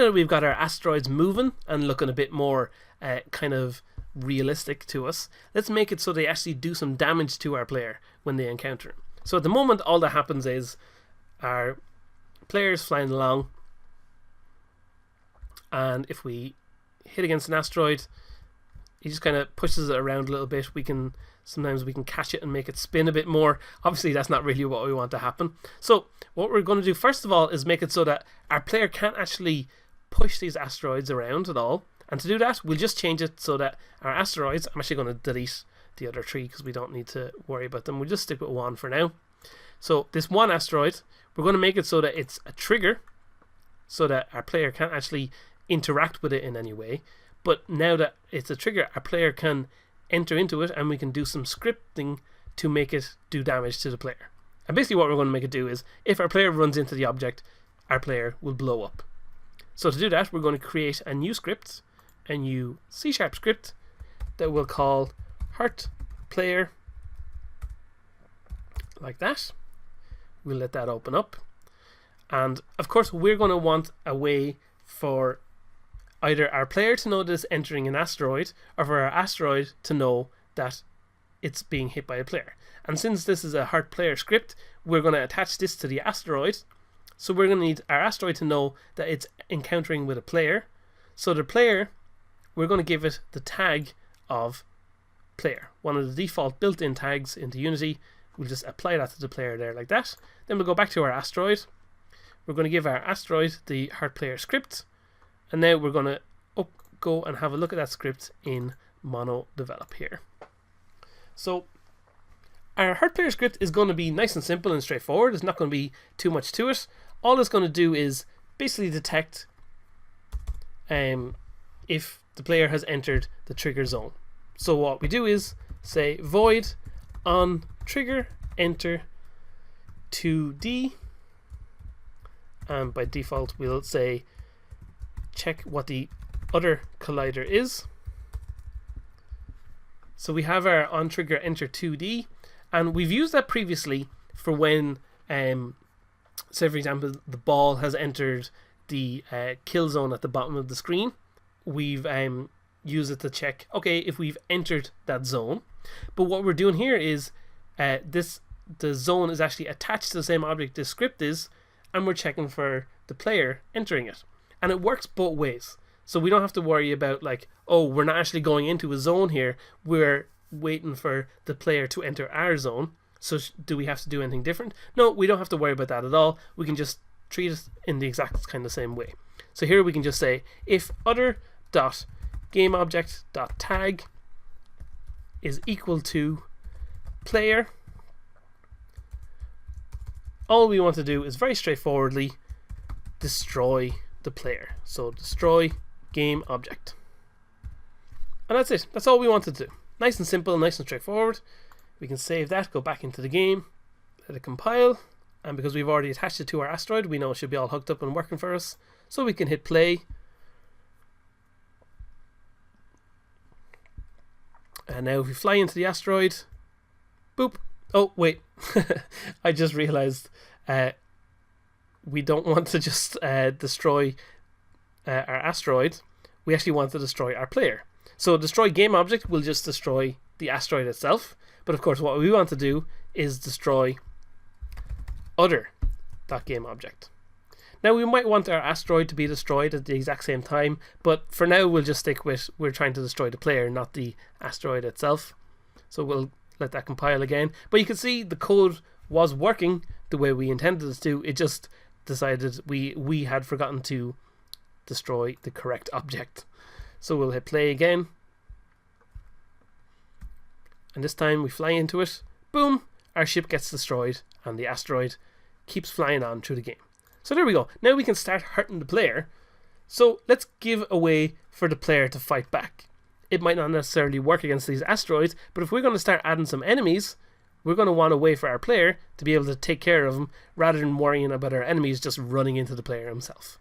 that we've got our asteroids moving and looking a bit more kind of realistic to us, let's make it so they actually do some damage to our player when they encounter him. So at the moment, all that happens is our player is flying along, and if we hit against an asteroid, he just kind of pushes it around a little bit. Sometimes we can catch it and make it spin a bit more. Obviously, that's not really what we want to happen. So what we're going to do first of all is make it so that our player can't actually push these asteroids around at all. And to do that, we'll just change it so that our asteroids, I'm actually going to delete the other 3 because we don't need to worry about them. We'll just stick with 1 for now. So this one asteroid, we're going to make it so that it's a trigger so that our player can't actually interact with it in any way. But now that it's a trigger, our player can enter into it and we can do some scripting to make it do damage to the player. And basically what we're going to make it do is if our player runs into the object, our player will blow up. So to do that, we're going to create a new script, a new C# script that we'll call hurt player, like that. We'll let that open up. And of course, we're going to want a way for either our player to know that it's entering an asteroid, or for our asteroid to know that it's being hit by a player. And since this is a hurt player script, we're going to attach this to the asteroid. So we're going to need our asteroid to know that it's encountering with a player. So the player, we're going to give it the tag of player, one of the default built-in tags into Unity. We'll just apply that to the player there like that. Then we'll go back to our asteroid. We're going to give our asteroid the hurt player script. And now we're going to go and have a look at that script in mono develop here. So our hurt player script is going to be nice and simple and straightforward. There's not going to be too much to it. All it's going to do is basically detect if the player has entered the trigger zone. So what we do is say void on trigger enter 2D, and by default we'll say check what the other collider is. So we have our on trigger enter 2D, and we've used that previously for when say for example the ball has entered the kill zone at the bottom of the screen. We've used it to check, okay, if we've entered that zone. But what we're doing here is the zone is actually attached to the same object this script is, and we're checking for the player entering it. And it works both ways. So we don't have to worry about like, oh, we're not actually going into a zone here. We're waiting for the player to enter our zone. So do we have to do anything different? No, we don't have to worry about that at all. We can just treat it in the exact kind of same way. So here we can just say if other.gameObject.tag is equal to player. All we want to do is very straightforwardly destroy the player. So destroy game object. And that's it. That's all we want to do. Nice and simple, nice and straightforward. We can save that, go back into the game, let it compile, and because we've already attached it to our asteroid, we know it should be all hooked up and working for us. So we can hit play. And now if we fly into the asteroid, boop. Oh, wait. I just realized we don't want to just destroy our asteroid. We actually want to destroy our player. So destroy game object will just destroy the asteroid itself. But of course what we want to do is destroy other.gameObject. Now we might want our asteroid to be destroyed at the exact same time, but for now we'll just stick with we're trying to destroy the player, not the asteroid itself. So we'll let that compile again. But you can see the code was working the way we intended it to. It just decided we had forgotten to destroy the correct object. So we'll hit play again. And this time we fly into it. Boom! Our ship gets destroyed and the asteroid keeps flying on through the game. So there we go. Now we can start hurting the player. So let's give a way for the player to fight back. It might not necessarily work against these asteroids, but if we're going to start adding some enemies, we're going to want a way for our player to be able to take care of them rather than worrying about our enemies just running into the player himself.